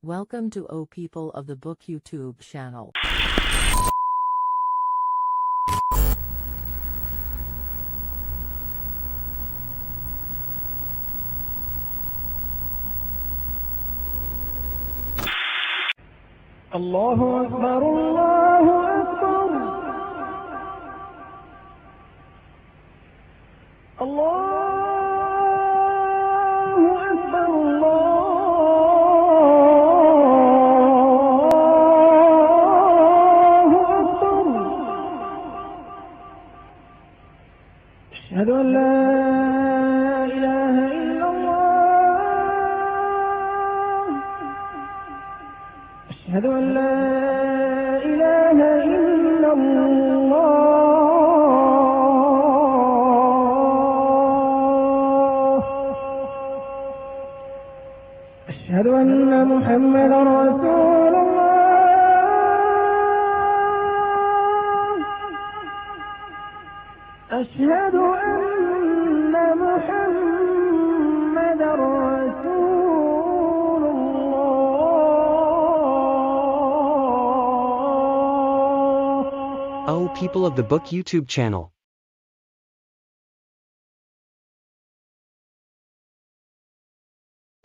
Welcome to O People of the Book YouTube channel. الله أكبر الله أكبر الله أكبر الله أكبر أشهد أن لا إله إلا الله أشهد أن لا إله إلا الله أشهد أن محمدا رسول الله أشهد أن محمدا رسول الله. Oh, people of the Book YouTube channel.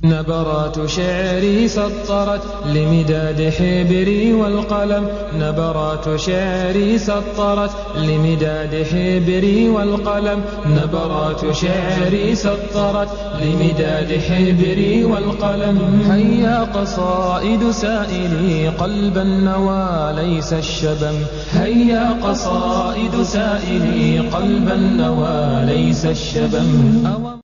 نبرات شعري سطرت لمداد حبري والقلم نبرات شعري سطرت لمداد حبري والقلم نبرات شعري سطرت لمداد حبري والقلم هيا قصائد سائلي قلب النوى ليس الشبم هيا قصائد سائلي قلب النوى ليس الشبم.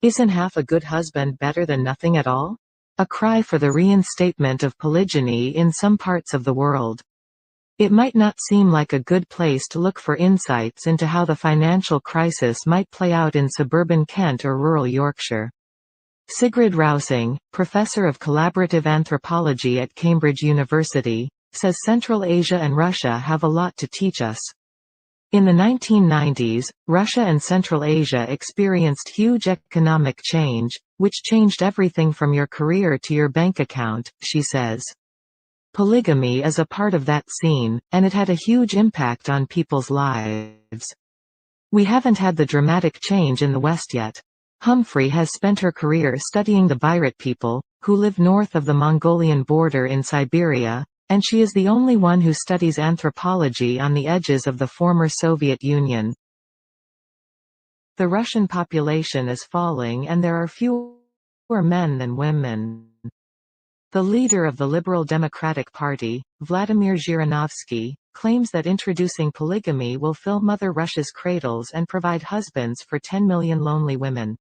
Isn't half a good husband better than nothing at all? A cry for the reinstatement of polygyny in some parts of the world. It might not seem like a good place to look for insights into how the financial crisis might play out in suburban Kent or rural Yorkshire. Sigrid Rousing, professor of collaborative anthropology at Cambridge University, says Central Asia and Russia have a lot to teach us. In the 1990s, Russia and Central Asia experienced huge economic change, which changed everything from your career to your bank account, she says. Polygamy is a part of that scene, and it had a huge impact on people's lives. We haven't had the dramatic change in the West yet. Humphrey has spent her career studying the Buryat people, who live north of the Mongolian border in Siberia, and she is the only one who studies anthropology on the edges of the former Soviet Union. The Russian population is falling and there are fewer men than women. The leader of the Liberal Democratic Party, Vladimir Zhirinovsky, claims that introducing polygamy will fill Mother Russia's cradles and provide husbands for 10 million lonely women.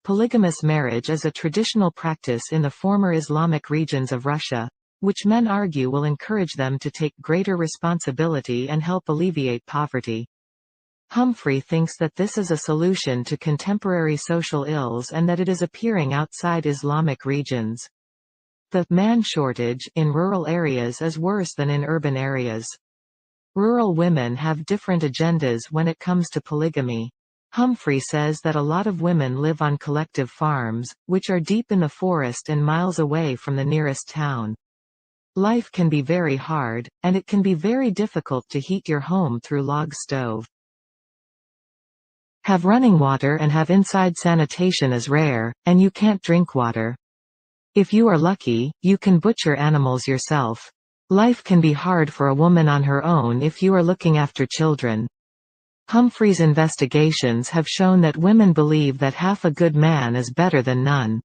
Polygamous marriage is a traditional practice in the former Islamic regions of Russia, which men argue will encourage them to take greater responsibility and help alleviate poverty. Humphrey thinks that this is a solution to contemporary social ills and that it is appearing outside Islamic regions. The man shortage in rural areas is worse than in urban areas. Rural women have different agendas when it comes to polygamy. Humphrey says that a lot of women live on collective farms, which are deep in the forest and miles away from the nearest town. Life can be very hard, and it can be very difficult to heat your home through log stove. Have running water and have inside sanitation is rare, and you can't drink water. If you are lucky, you can butcher animals yourself. Life can be hard for a woman on her own if you are looking after children. Humphrey's investigations have shown that women believe that half a good man is better than none.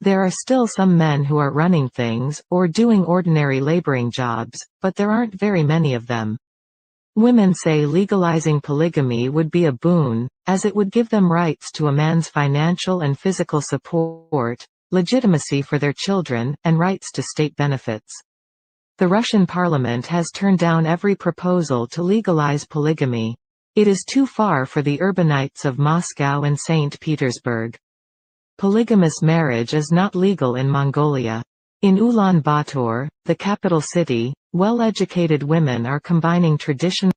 There are still some men who are running things, or doing ordinary laboring jobs, but there aren't very many of them. Women say legalizing polygamy would be a boon, as it would give them rights to a man's financial and physical support, legitimacy for their children, and rights to state benefits. The Russian parliament has turned down every proposal to legalize polygamy. It is too far for the urbanites of Moscow and St. Petersburg. Polygamous marriage is not legal in Mongolia. In Ulaanbaatar, the capital city, well-educated women are combining traditional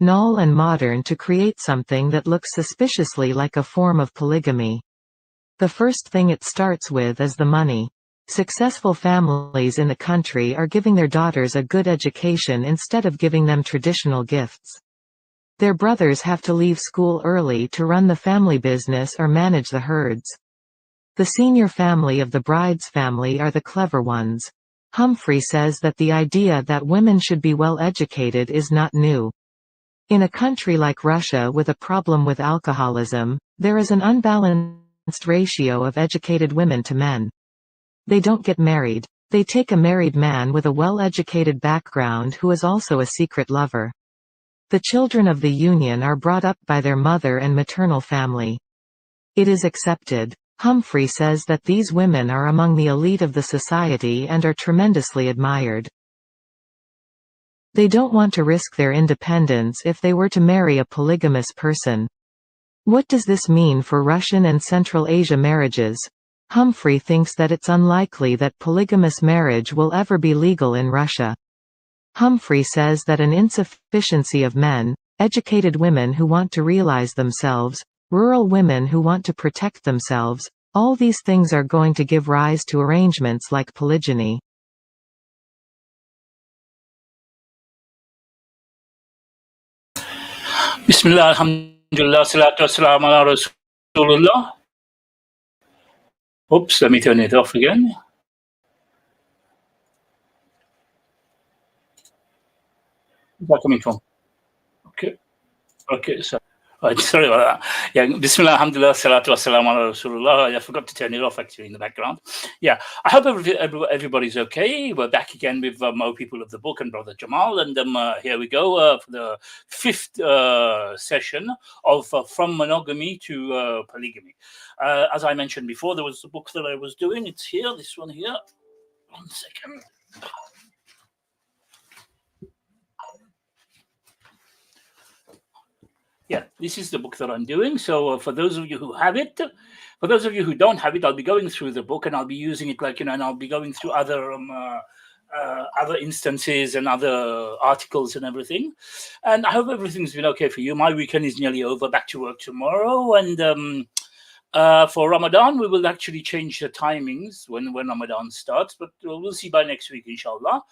and modern to create something that looks suspiciously like a form of polygamy. The first thing it starts with is the money. Successful families in the country are giving their daughters a good education instead of giving them traditional gifts. Their brothers have to leave school early to run the family business or manage the herds. The senior family of the bride's family are the clever ones. Humphrey says that the idea that women should be well educated is not new. In a country like Russia with a problem with alcoholism, there is an unbalanced ratio of educated women to men. They don't get married. They take a married man with a well-educated background who is also a secret lover. The children of the union are brought up by their mother and maternal family. It is accepted. Humphrey says that these women are among the elite of the society and are tremendously admired. They don't want to risk their independence if they were to marry a polygamous person. What does this mean for Russian and Central Asia marriages? Humphrey thinks that it's unlikely that polygamous marriage will ever be legal in Russia. Humphrey says that an insufficiency of men, educated women who want to realize themselves, rural women who want to protect themselves, all these things are going to give rise to arrangements like polygyny. Bismillah, alhamdulillah, salatu wassalamu ala Rasulullah. Oops, let me turn it off again. Where's that coming from? Okay, so sorry about that. Yeah, Bismillah, alhamdulillah, salatu wassalamu ala Rasulullah. I forgot to turn it off actually in the background. Yeah, I hope everybody's okay. We're back again with more people of the book and Brother Jamal, and here we go for the fifth session of From Monogamy to Polygamy. As I mentioned before, there was a book that I was doing. It's here, this one here. 1 second. Yeah, this is the book that I'm doing. So for those of you who have it, for those of you who don't have it, I'll be going through the book and I'll be using it like, and I'll be going through other instances and other articles and everything. And I hope everything's been okay for you. My weekend is nearly over, back to work tomorrow. And for Ramadan, we will actually change the timings when Ramadan starts, but we'll see by next week, inshallah.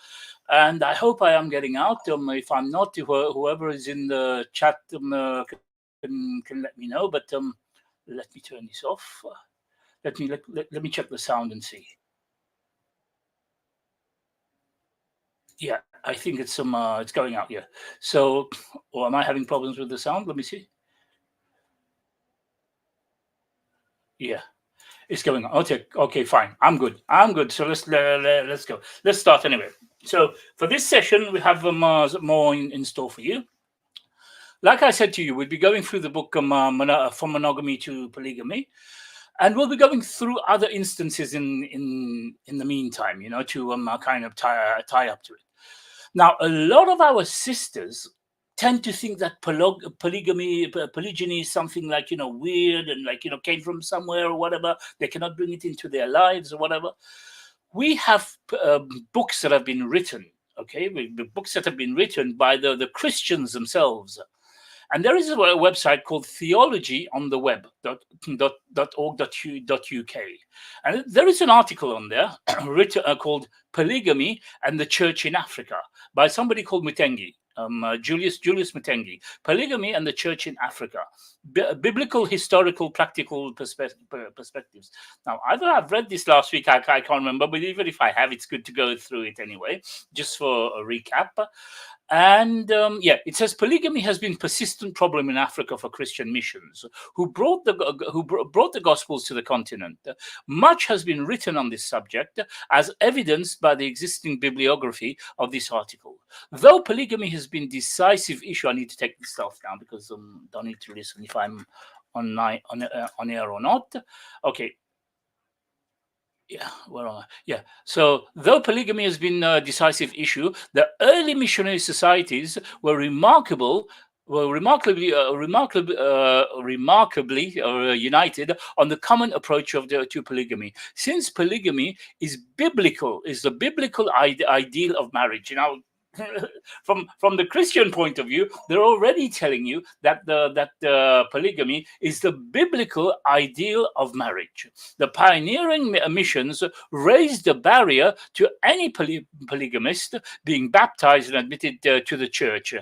And I hope I am getting out. If I'm not, whoever is in the chat can let me know. But let me turn this off. Let me check the sound and see. Yeah, I think it's it's going out. Yeah. So, or am I having problems with the sound? Let me see. Yeah. It's going on. Okay, fine. I'm good. So let's go. Let's start anyway. So for this session, we have more in store for you. Like I said to you, we'll be going through the book From Monogamy to Polygamy, and we'll be going through other instances in the meantime, to kind of tie up to it. Now, a lot of our sisters tend to think that polygyny is something like, weird and like, came from somewhere or whatever. They cannot bring it into their lives or whatever. We have books that have been written, okay? Books that have been written by the Christians themselves. And there is a website called theologyontheweb.org.uk. And there is an article on there written called Polygamy and the Church in Africa by somebody called Mutengi. Julius Mutengi, Polygamy and the Church in Africa, Biblical, Historical, Practical Perspectives. Now, either I've read this last week, I can't remember, but even if I have, it's good to go through it anyway, just for a recap. And it says polygamy has been a persistent problem in Africa for Christian missions, who brought the Gospels to the continent. Much has been written on this subject, as evidenced by the existing bibliography of this article. Though polygamy has been a decisive issue, I need to take this stuff down because don't need to listen if I'm on air or not. Okay. Yeah, so though polygamy has been a decisive issue, the early missionary societies were remarkable were remarkably united on the common approach to polygamy. Since polygamy is biblical, is the biblical ideal of marriage. Now, from the Christian point of view, they're already telling you that the polygamy is the biblical ideal of marriage. The pioneering missions raised the barrier to any polygamist being baptized and admitted to the church,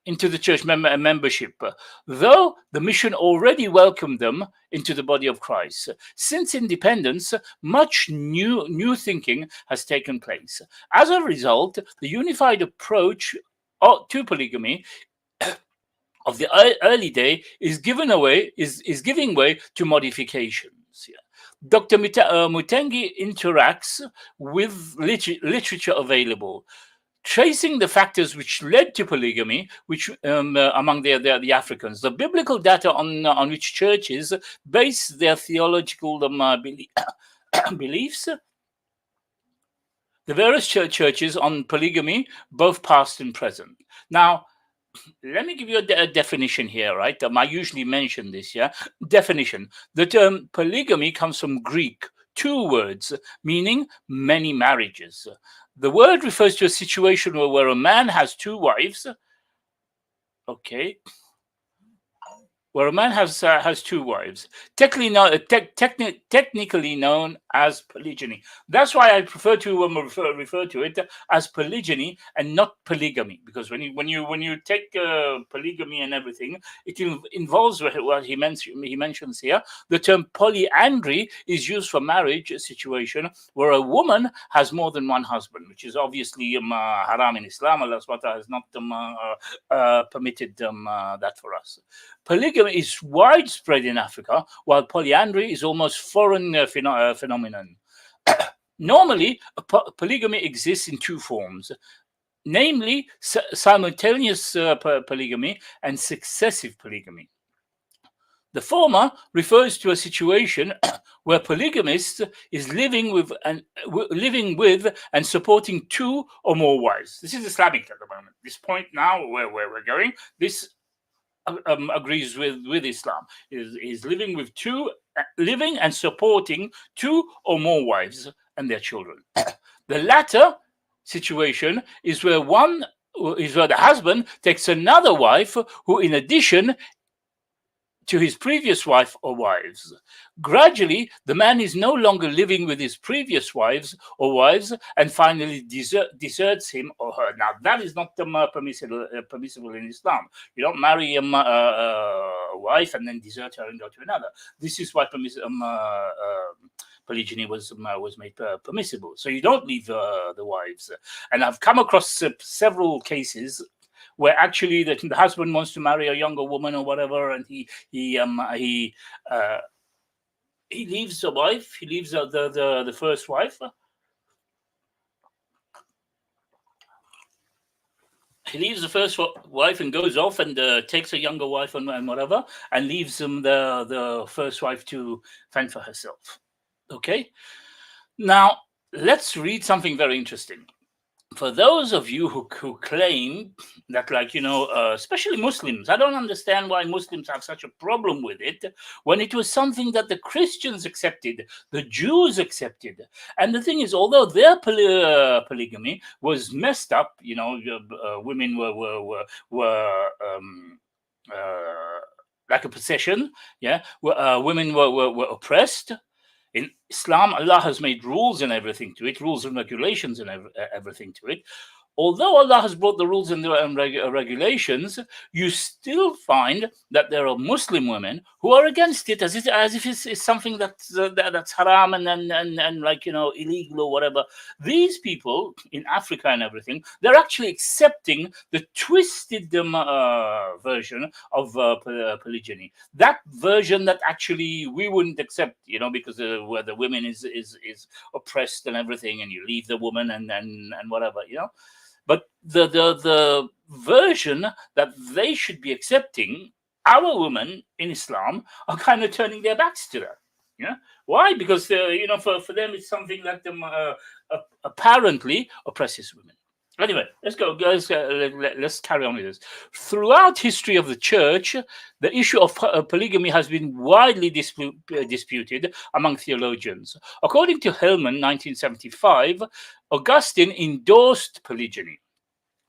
into the church membership, though the mission already welcomed them into the body of Christ. Since independence, much new thinking has taken place. As a result, the unified approach to polygamy of the early day is giving way to modifications. Yeah. Dr. Mutengi interacts with literature available, tracing the factors which led to polygamy, which among the Africans, the biblical data on which churches base their theological beliefs, the various churches on polygamy, both past and present. Now, let me give you a definition here, right? I usually mention this, yeah? Definition. The term polygamy comes from Greek, two words, meaning many marriages. The word refers to a situation where a man has two wives, okay, where a man has two wives, technically known as polygyny. That's why I prefer to refer to it as polygyny and not polygamy, because when you take polygamy and everything, it involves what he mentions here. The term polyandry is used for marriage situation where a woman has more than one husband, which is obviously haram in Islam. Allah SWT has not permitted that for us. Polygamy is widespread in Africa, while polyandry is almost foreign phenomenon. Normally, polygamy exists in two forms, namely simultaneous polygamy and successive polygamy. The former refers to a situation where polygamist is living with and supporting two or more wives. This is Islamic at the moment. This point now where we're going, this agrees with Islam. Is living and supporting two or more wives and their children. The latter situation is where the husband takes another wife who, in addition to his previous wife or wives. Gradually, the man is no longer living with his previous wives and finally deserts him or her. Now, that is not permissible in Islam. You don't marry a wife and then desert her and go to another. This is why polygyny was made permissible. So you don't leave the wives. And I've come across several cases where actually the husband wants to marry a younger woman or whatever, and he leaves the wife. He leaves the first wife. He leaves the first wife and goes off and takes a younger wife and whatever, and leaves the first wife to fend for herself. Okay. Now let's read something very interesting. For those of you who claim that, especially Muslims, I don't understand why Muslims have such a problem with it when it was something that the Christians accepted, the Jews accepted. And the thing is, although their polygamy was messed up, women were like a possession, yeah, women were oppressed. In Islam, Allah has made rules and everything to it, rules and regulations and everything to it. Although Allah has brought the rules and regulations, you still find that there are Muslim women who are against it, as if it's something that's haram and illegal or whatever. These people in Africa and everything, they're actually accepting the twisted version of polygyny. That version that actually we wouldn't accept, because where the women is oppressed and everything, and you leave the woman and whatever, But the version that they should be accepting, our women in Islam are kind of turning their backs to that. Yeah, why? Because for them it's something that apparently oppresses women. Anyway, let's go. Let's carry on with this. Throughout history of the church, the issue of polygamy has been widely disputed among theologians. According to Hillman, 1975, Augustine endorsed polygyny.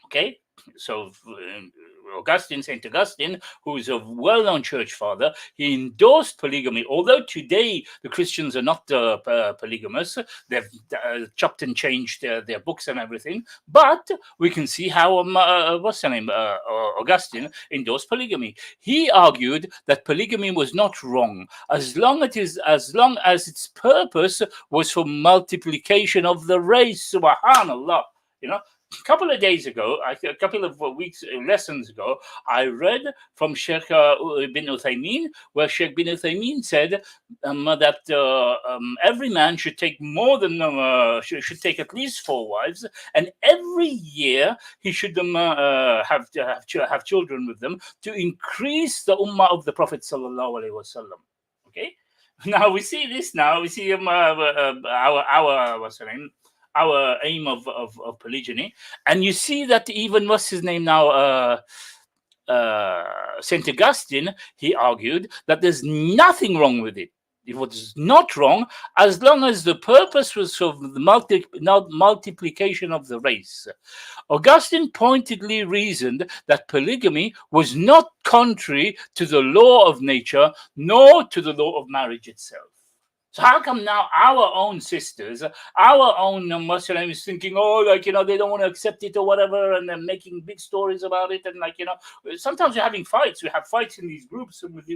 Okay, so Saint Augustine, who is a well-known church father, he endorsed polygamy. Although today the Christians are not polygamous, they've chopped and changed their books and everything. But we can see how what's her name, Augustine endorsed polygamy. He argued that polygamy was not wrong as long as its purpose was for multiplication of the race. Subhanallah, you know. A couple of days ago, a couple of weeks, lessons ago, I read from Sheikh bin Uthaymeen, where Sheikh bin Uthaymeen said that every man should take more than should take at least 4 wives, and every year he should have children with them to increase the ummah of the Prophet sallallahu alaihi wasallam. Okay, now we see this. Now we see our what's her name? Our aim of polygyny, and you see that even what's his name now, Saint Augustine, he argued that there's nothing wrong with it. It was not wrong as long as the purpose was for the multiplication of the race. Augustine pointedly reasoned that polygamy was not contrary to the law of nature nor to the law of marriage itself. So how come now our own sisters, our own Muslim is thinking, oh, like, they don't want to accept it or whatever, and they're making big stories about it, and sometimes we're having fights. We have fights in these groups with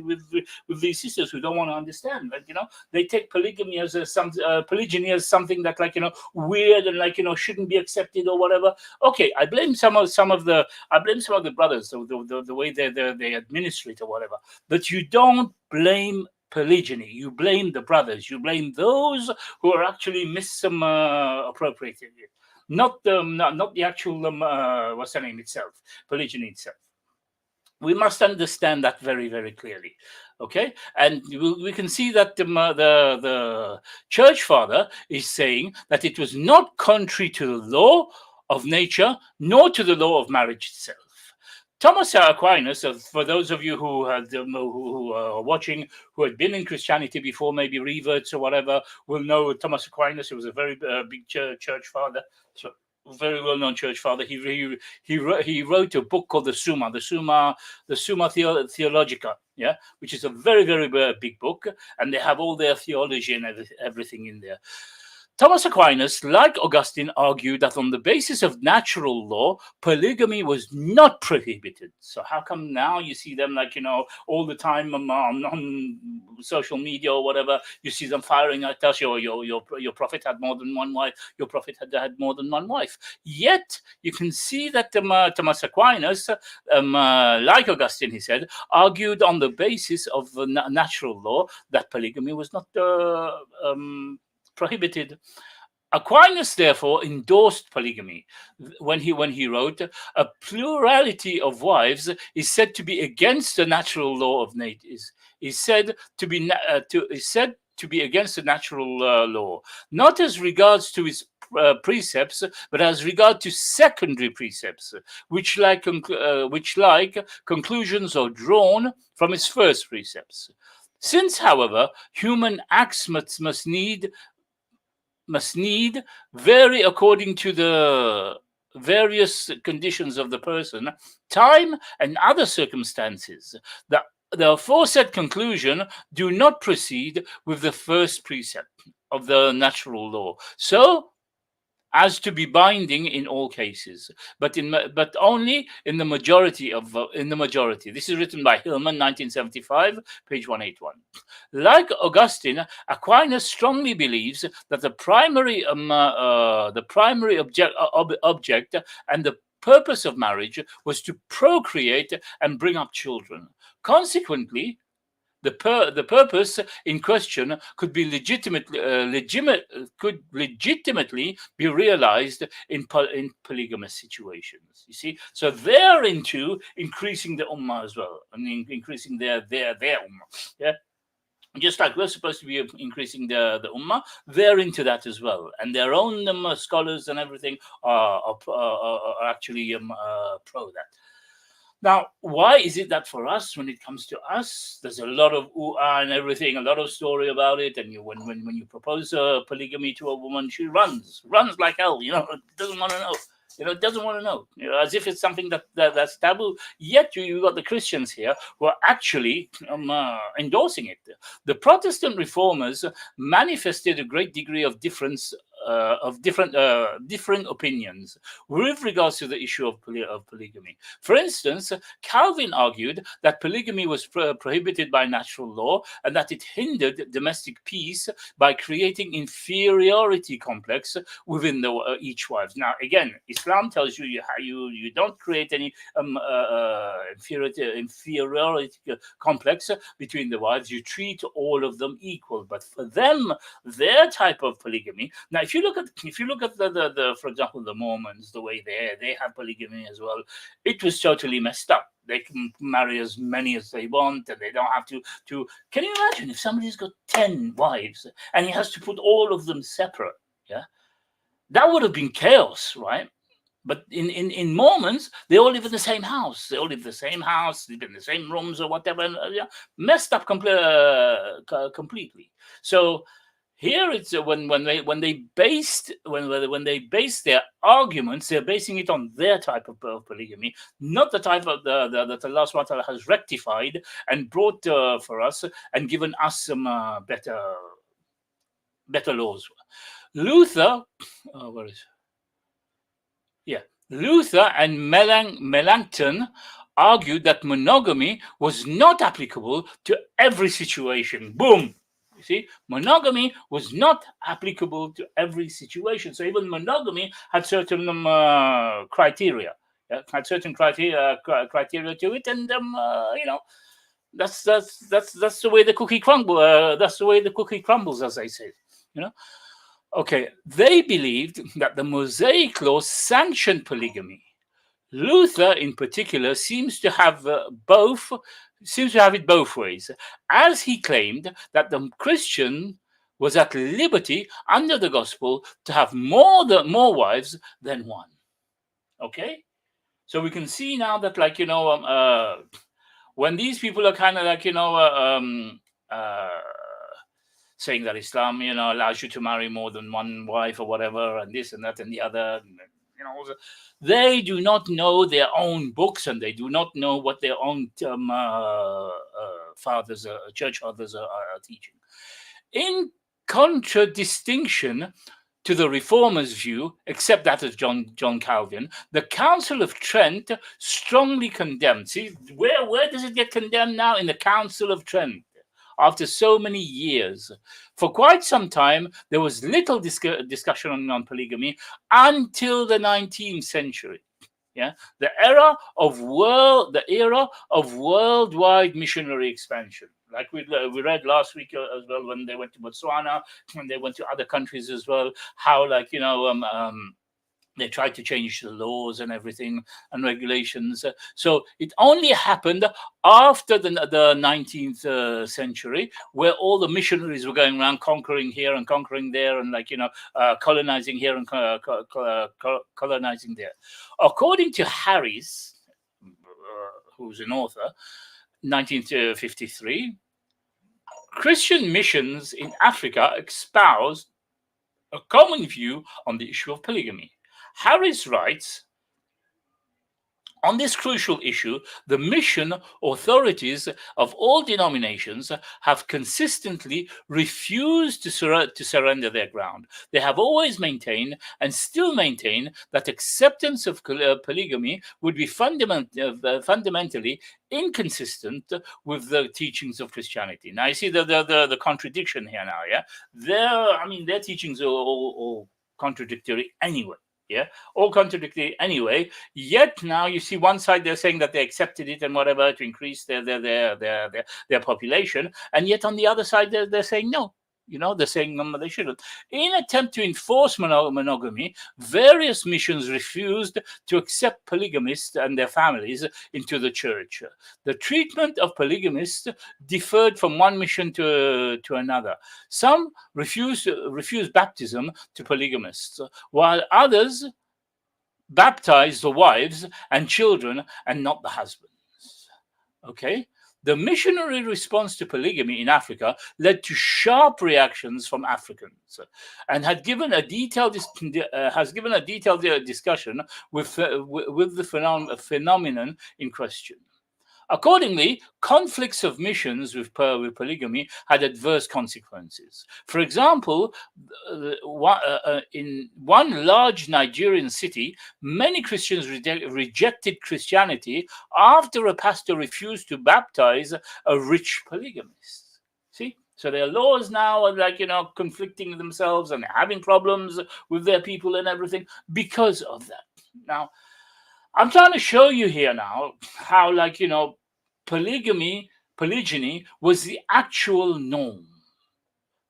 these sisters who don't want to understand. They take polygamy as polygyny as something that weird and shouldn't be accepted or whatever. Okay, I blame some of the brothers, the way they administer it or whatever, but you don't blame polygyny. You blame the brothers. You blame those who are actually misappropriating it, not the actual what's the name itself, polygyny itself. We must understand that very, very clearly. Okay, and we can see that the church father is saying that it was not contrary to the law of nature nor to the law of marriage itself. Thomas Aquinas, for those of you who are watching, who had been in Christianity before, maybe reverts or whatever, will know Thomas Aquinas. He was a very big church father, so very well-known church father. He wrote a book called the Summa Theologica, yeah, which is a very, very big book, and they have all their theology and everything in there. Thomas Aquinas, like Augustine, argued that on the basis of natural law, polygamy was not prohibited. So how come now you see them all the time on social media or whatever, you see them firing at us, your prophet had more than one wife, your prophet had more than one wife. Yet you can see that Thomas Aquinas, like Augustine, he said, argued on the basis of natural law that polygamy was not prohibited. Aquinas therefore endorsed polygamy when he wrote, "A plurality of wives is said to be against the natural law of nature. Is said to be against the natural law, not as regards to its precepts, but as regard to secondary precepts, which like conclusions are drawn from its first precepts. Since, however, human acts must need vary according to the various conditions of the person, time, and other circumstances, the aforesaid conclusion do not proceed with the first precept of the natural law, so as to be binding in all cases, but only in the majority. This is written by Hillman, 1975, page 181. Like Augustine, Aquinas strongly believes that the primary object and the purpose of marriage was to procreate and bring up children. Consequently, the purpose in question could legitimately be realized in polygamous situations. You see, so they're into increasing the ummah as well, and increasing their ummah. Yeah. just like we're supposed to be increasing the ummah, they're into that as well, and their own scholars and everything are actually pro that. Now, why is it that for us, when it comes to us, there's a lot of and everything, a lot of story about it, and when you propose polygamy to a woman, she runs like hell, doesn't want to know. Doesn't want to know, as if it's something that's taboo. Yet you got the Christians here who are actually endorsing it. The Protestant reformers manifested a great degree of difference, of differing opinions with regards to the issue of polygamy. For instance, Calvin argued that polygamy was prohibited by natural law and that it hindered domestic peace by creating inferiority complex within each wife. Now, again, Islam tells you you don't create any inferiority complex between the wives. You treat all of them equal. But for them, their type of polygamy. Now, if you look at the for example, the Mormons, the way they have polygamy as well, it was totally messed up. They can marry as many as they want, and they don't have to. Can you imagine if somebody's got 10 wives and he has to put all of them separate? Yeah, that would have been chaos, right? But in Mormons, they all live in the same house. They all live in the same house, live in the same rooms or whatever. And, messed up completely. So here it's when they based their arguments, they're basing it on their type of polygamy, not the type of that Allah subhanahu wa ta'ala has rectified and brought for us and given us some better laws. Luther, where is? Yeah, Luther and Melanchthon argued that monogamy was not applicable to every situation. Boom. You see, monogamy was not applicable to every situation. So even monogamy had certain criteria. Had certain criteria to it, and that's the way the cookie crumbles. That's the way the cookie crumbles, as I say. Okay, they believed that the Mosaic law sanctioned polygamy. Luther, in particular, seems to have it both ways, as he claimed that the Christian was at liberty under the gospel to have more wives than one. Okay, so we can see now that, when these people are kind of saying that Islam, allows you to marry more than one wife or whatever, and this and that and the other, they do not know their own books, and they do not know what their own fathers, church fathers, are teaching. In contradistinction to the Reformers' view, except that of John Calvin, the Council of Trent strongly condemned. See, where does it get condemned now? In the Council of Trent. After so many years, for quite some time, there was little discussion on polygamy until the 19th century. Yeah, the era of worldwide missionary expansion. Like we read last week as well, when they went to Botswana, when they went to other countries as well, how they tried to change the laws and everything and regulations. So it only happened after the 19th century, where all the missionaries were going around conquering here and conquering there, and colonizing here and colonizing there. According to Harris, who's an author, 1953, Christian missions in Africa espoused a common view on the issue of polygamy. Harris writes, on this crucial issue, the mission authorities of all denominations have consistently refused to surrender their ground. They have always maintained and still maintain that acceptance of polygamy would be fundamentally inconsistent with the teachings of Christianity. Now, you see the contradiction here now, yeah? Their teachings are all contradictory anyway. Yeah, all contradictory anyway. Yet now you see one side they're saying that they accepted it and whatever to increase their population, and yet on the other side they're saying no. They're saying they shouldn't. In attempt to enforce monogamy, various missions refused to accept polygamists and their families into the church. The treatment of polygamists differed from one mission to another. Some refused baptism to polygamists, while others baptized the wives and children and not the husbands. Okay? The missionary response to polygamy in Africa led to sharp reactions from Africans, and has given a detailed discussion with the phenomenon in question. Accordingly, conflicts of missions with polygamy had adverse consequences. For example, in one large Nigerian city, many Christians rejected Christianity after a pastor refused to baptize a rich polygamist. See? So their laws now are conflicting themselves and having problems with their people and everything because of that. Now, I'm trying to show you here now how polygyny was the actual norm.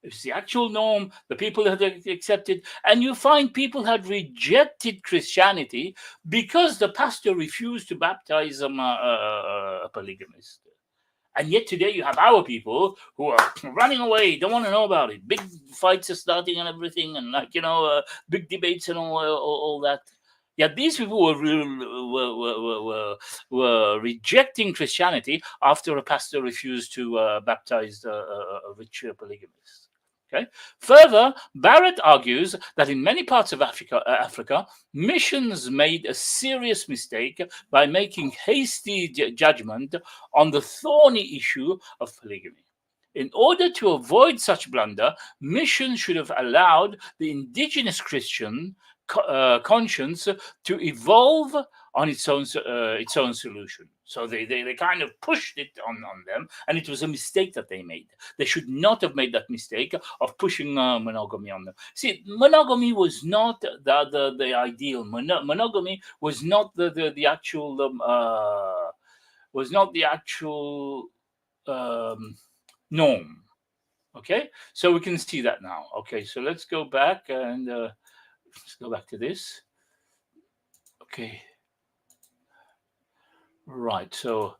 It's the actual norm. The people had accepted, and you find people had rejected Christianity because the pastor refused to baptize a polygamist. And yet today you have our people who are running away, don't want to know about it. Big fights are starting and everything, and big debates and all that. Yet these people were rejecting Christianity after a pastor refused to baptize a rich polygamist. Okay. Further, Barrett argues that in many parts of Africa, missions made a serious mistake by making hasty judgment on the thorny issue of polygamy. In order to avoid such blunder, missions should have allowed the indigenous Christian conscience to evolve on its own solution. So they kind of pushed it on them, and it was a mistake that they made. They should not have made that mistake of pushing monogamy on them. See, monogamy was not the ideal. Monogamy was not the actual norm. Okay, so we can see that now. Okay, so let's go back and let's go back to this. Okay. Right. So,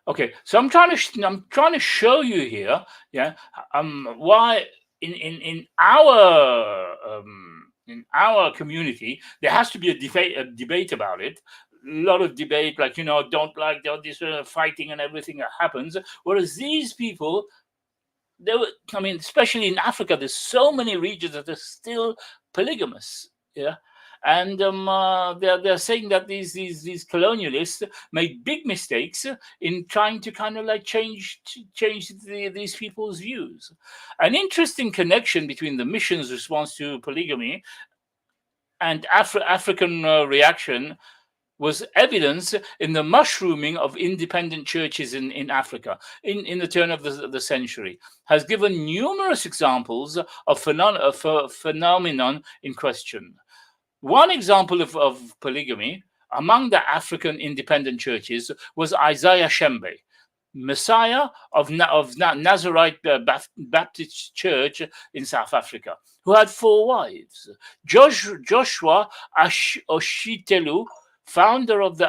okay. So I'm trying to show you here, yeah, why in our community there has to be a debate about it. A lot of debate, don't like this fighting and everything that happens. Whereas these people, especially in Africa, there's so many regions that are still polygamous. Yeah. And they're saying that these colonialists made big mistakes in trying to kind of change these people's views. An interesting connection between the mission's response to polygamy and African reaction was evidence in the mushrooming of independent churches in Africa in the turn of the century, has given numerous examples of phenomenon in question. One example of polygamy among the African independent churches was Isaiah Shembe, Messiah of Nazarite Baptist Church in South Africa, who had 4 wives. Joshua Oshitelu, founder of the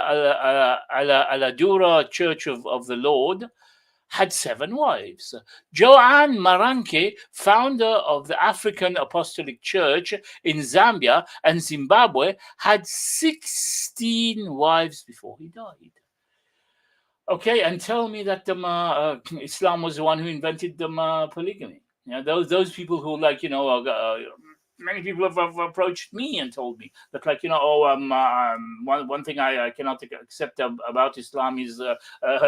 Aladura Church of the Lord, had 7 wives. Joanne Maranke, founder of the African Apostolic Church in Zambia and Zimbabwe, had 16 wives before he died. Okay, and tell me that Islam was the one who invented polygamy. Those people who many people have approached me and told me that one thing I cannot accept about Islam is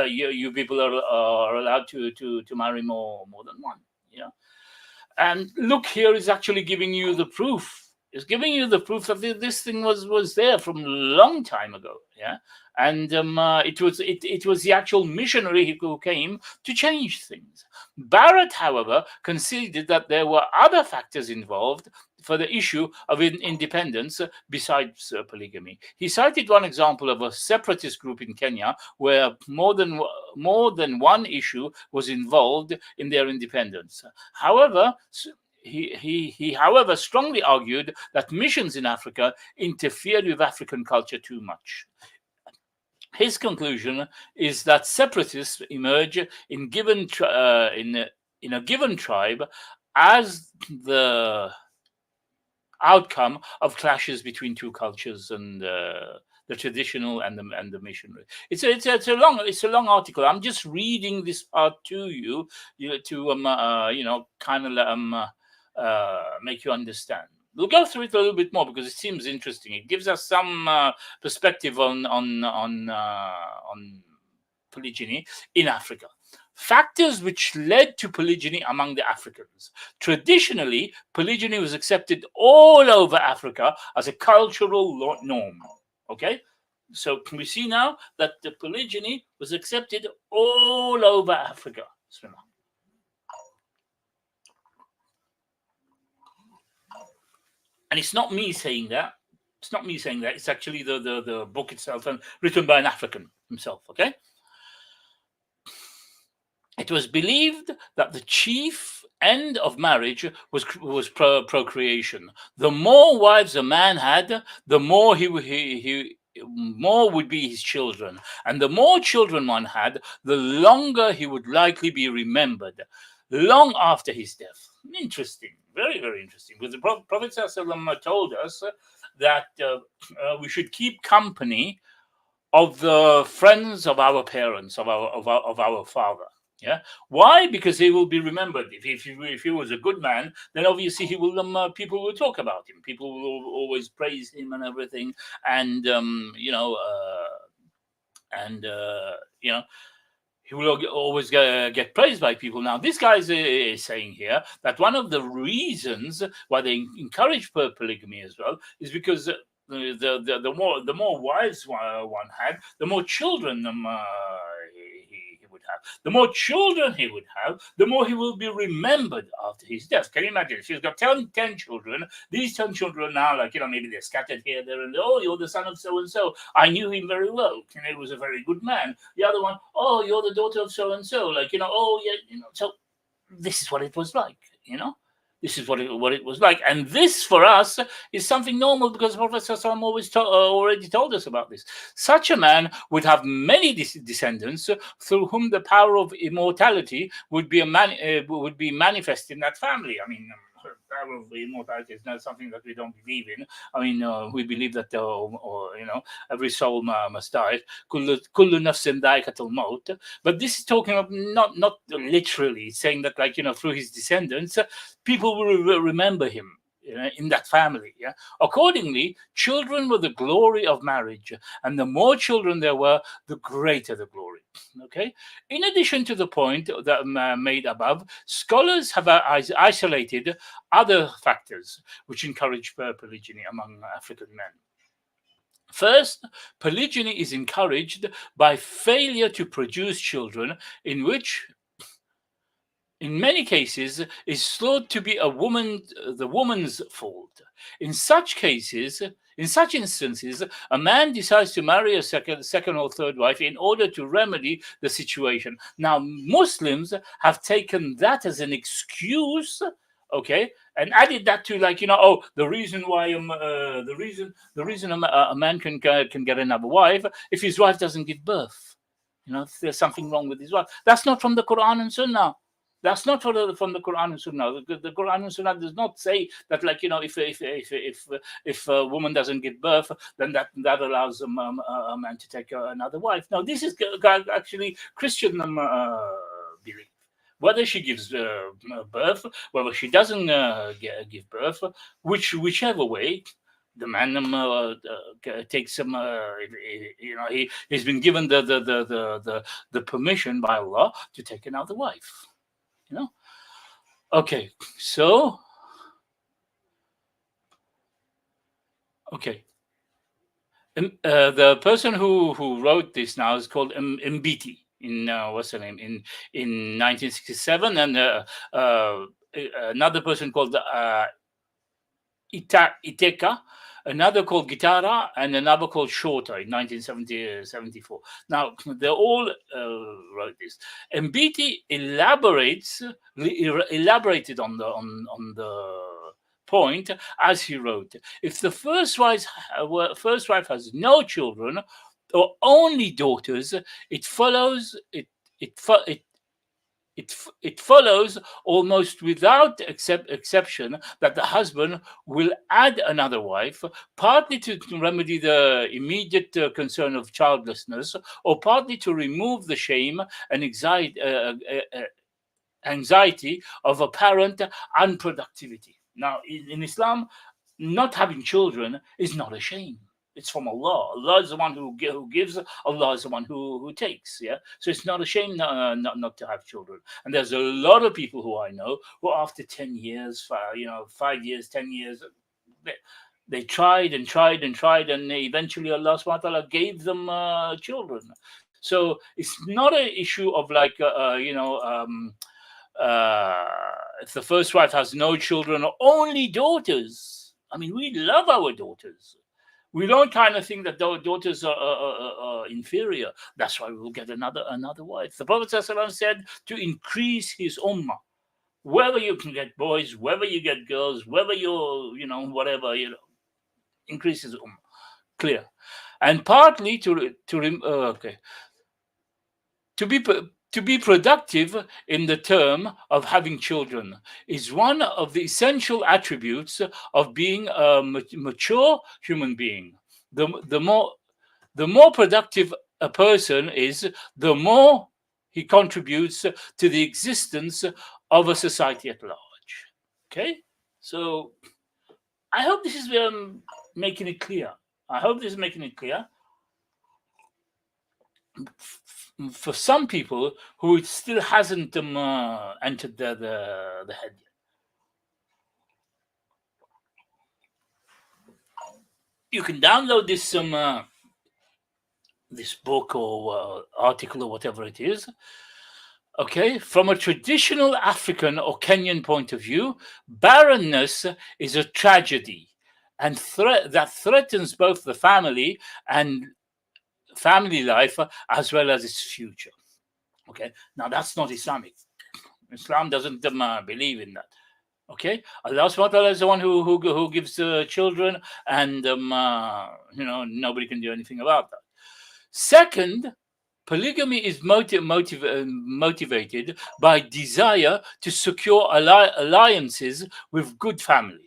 you people are allowed to marry more than one. And look, here is actually giving you the proof. It's giving you the proof that this thing was there from a long time ago. Yeah. And it was the actual missionary who came to change things. Barrett, however, conceded that there were other factors involved for the issue of independence besides polygamy. He cited one example of a separatist group in Kenya where more than one issue was involved in their independence. However, he however strongly argued that missions in Africa interfered with African culture too much. His conclusion is that separatists emerge in in a given tribe as the outcome of clashes between two cultures and the traditional and the missionary. It's a long article. I'm just reading this part to you, to kind of make you understand. We'll go through it a little bit more because it seems interesting. It gives us some perspective on polygyny in Africa. Factors which led to polygyny among the Africans. Traditionally, polygyny was accepted all over Africa as a cultural norm. Okay, so can we see now that the polygyny was accepted all over Africa? And it's not me saying that. It's not me saying that. It's actually the book itself and written by an African himself. Okay. It was believed that the chief end of marriage was procreation. The more wives a man had, the more more would be his children, and the more children one had, the longer he would likely be remembered, long after his death. Interesting, very, very interesting. Because the Prophet ﷺ told us that we should keep company of the friends of our parents, of our father. Yeah. Why? Because he will be remembered. If he was a good man, then obviously he will. People will talk about him. People will always praise him and everything. And he will always get praised by people. Now, this guy is saying here that one of the reasons why they encourage polygamy as well is because the more wives one had, the more children he would have. The more children he would have, the more he will be remembered after his death. Can you imagine? If he's got 10 children, these 10 children now, maybe they're scattered here, there, and oh, you're the son of so-and-so. I knew him very well. He was a very good man. The other one, oh, you're the daughter of so-and-so. Oh, yeah, So this is what it was like, This is what it was like. And this, for us, is something normal because Prophet always already told us about this. Such a man would have many descendants through whom the power of immortality would be manifest in that family. I mean, power of immortality is not something that we don't believe in. I mean, we believe that, every soul must die. Kullu nafsin dha'iqatul maut. But this is talking of not literally. It's saying that, through his descendants, people will remember him in that family. Yeah. Accordingly, children were the glory of marriage, and the more children there were, the greater the glory. Okay. In addition to the point that made above, scholars have isolated other factors which encourage polygyny among African men. First, polygyny is encouraged by failure to produce children, in which, in many cases, is thought to be the woman's fault. In such instances, a man decides to marry a second or third wife in order to remedy the situation. Now, Muslims have taken that as an excuse, okay, and added that to the reason why the reason a man can get another wife if his wife doesn't give birth. If there's something wrong with his wife. That's not from the Quran and Sunnah. That's not from the Quran and Sunnah. The Quran and Sunnah does not say that, if a woman doesn't give birth, then that allows a man to take another wife. Now, this is actually Christian belief. Whether she gives birth, whether she doesn't give birth, whichever way, the man takes him. He's been given the permission by Allah to take another wife. Okay, so the person who wrote this now is called Mbiti in what's her name in 1967, and another person called Iteka, another called Gitara, and another called Shorter in 1974. Now, they all wrote this. Mbiti elaborated on the point as he wrote: if the first wife has no children or only daughters, it follows it follows almost without exception that the husband will add another wife, partly to remedy the immediate concern of childlessness, or partly to remove the shame and anxiety of apparent unproductivity. Now, in Islam, not having children is not a shame. It's from Allah. Allah is the one who gives. Allah is the one who takes. Yeah. So it's not a shame not to have children. And there's a lot of people who I know who, after 10 years, 5 years, 10 years, they tried and tried and tried, and eventually Allah subhanahu wa ta'ala gave them children. So it's not an issue of like, if the first wife has no children or only daughters. I mean, we love our daughters. We don't kind of think that daughters are inferior. That's why we'll get another wife. The Prophet ﷺ said to increase his ummah. Whether you can get boys, whether you get girls, whether you're, whatever, increase his ummah. Clear. And partly to be productive in the term of having children is one of the essential attributes of being a mature human being. The more productive a person is, the more he contributes to the existence of a society at large. Okay? So I hope this is making it clear. For some people who it still hasn't entered the head yet. You can download this book or article or whatever it is. Okay, from a traditional African or Kenyan point of view, barrenness is a tragedy and that threatens both the family and family life as well as its future. Okay, now that's not Islamic. Islam doesn't believe in that. Okay, Allah subhanahu wa ta'ala is the one who gives children, and nobody can do anything about that. Second, polygamy is motivated by desire to secure alliances with good families.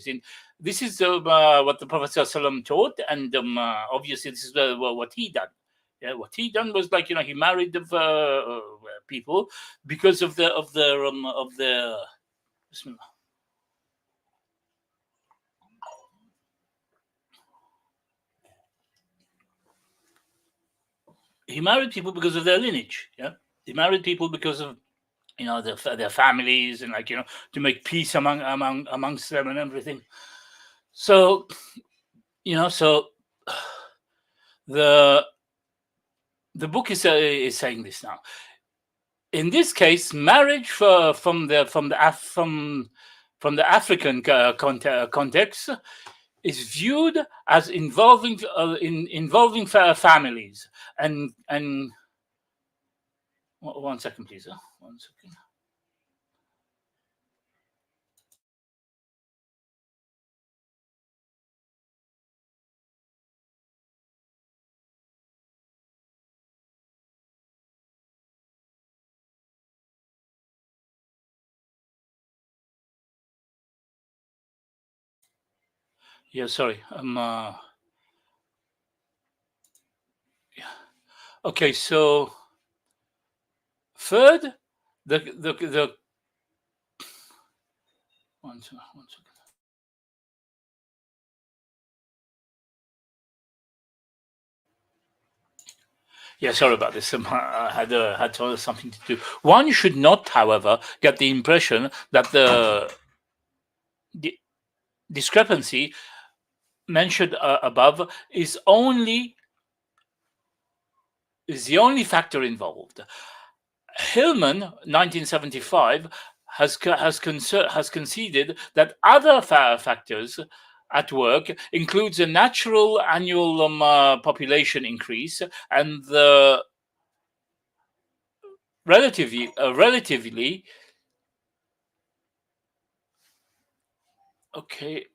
And this is what the Prophet ﷺ taught, and obviously this is what he done. Yeah, what he done was like, he married the people because of the Bismillah. He married people because of their lineage. Yeah, he married people because of their families, and to make peace amongst them and everything. So the book is saying this now. In this case, marriage from the African context is viewed as involving families and 1 second, please. 1 second. Yeah, sorry. Okay, so third, the 1 second. Yeah, sorry about this. I had something to do. One should not, however, get the impression that the discrepancy mentioned above is the only factor involved. Hillman, 1975, has conceded that other factors at work includes a natural annual population increase and the relatively okay.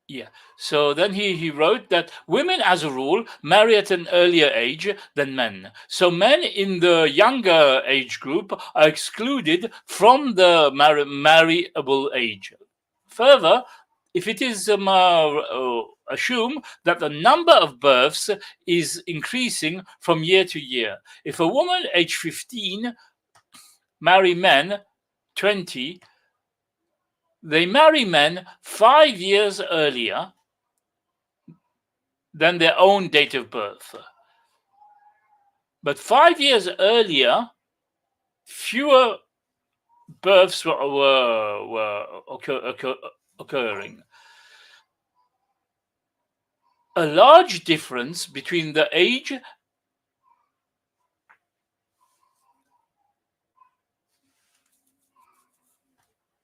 Yeah. So then he wrote that women, as a rule, marry at an earlier age than men. So men in the younger age group are excluded from the marryable age. Further, if it is assume that the number of births is increasing from year to year, if a woman age 15 marry men 20, they marry men 5 years earlier than their own date of birth. But 5 years earlier, fewer births were occurring. A large difference between the age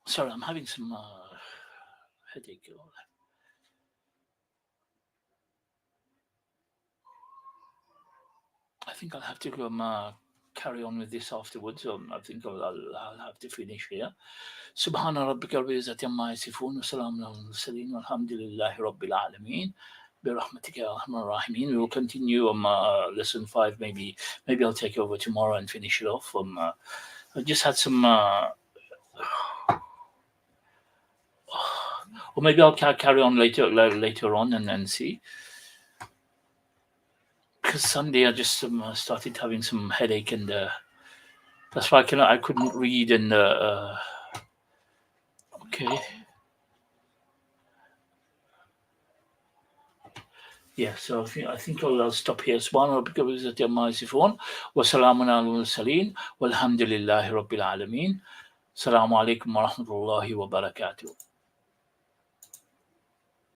sorry, I'm having some headache. I think I'll have to carry on with this afterwards. I think I'll have to finish here. سبحان ربك رب العزة عما يصفون وسلام على المرسلين والحمد لله رب العالمين برحمتك يا أرحم الراحمين. We will continue lesson 5. Maybe I'll take over tomorrow and finish it off. I just had some or maybe I'll carry on later on and then see. Because Sunday I just started having some headache and that's why I couldn't read and okay. Yeah, so I think I'll stop here. Subhana rabbika rabbil izzati amma yasifun wa salamun alal mursalin walhamdulillahi rabbil alamin. Assalamu alaikum wa rahmatullahi wa barakatuh.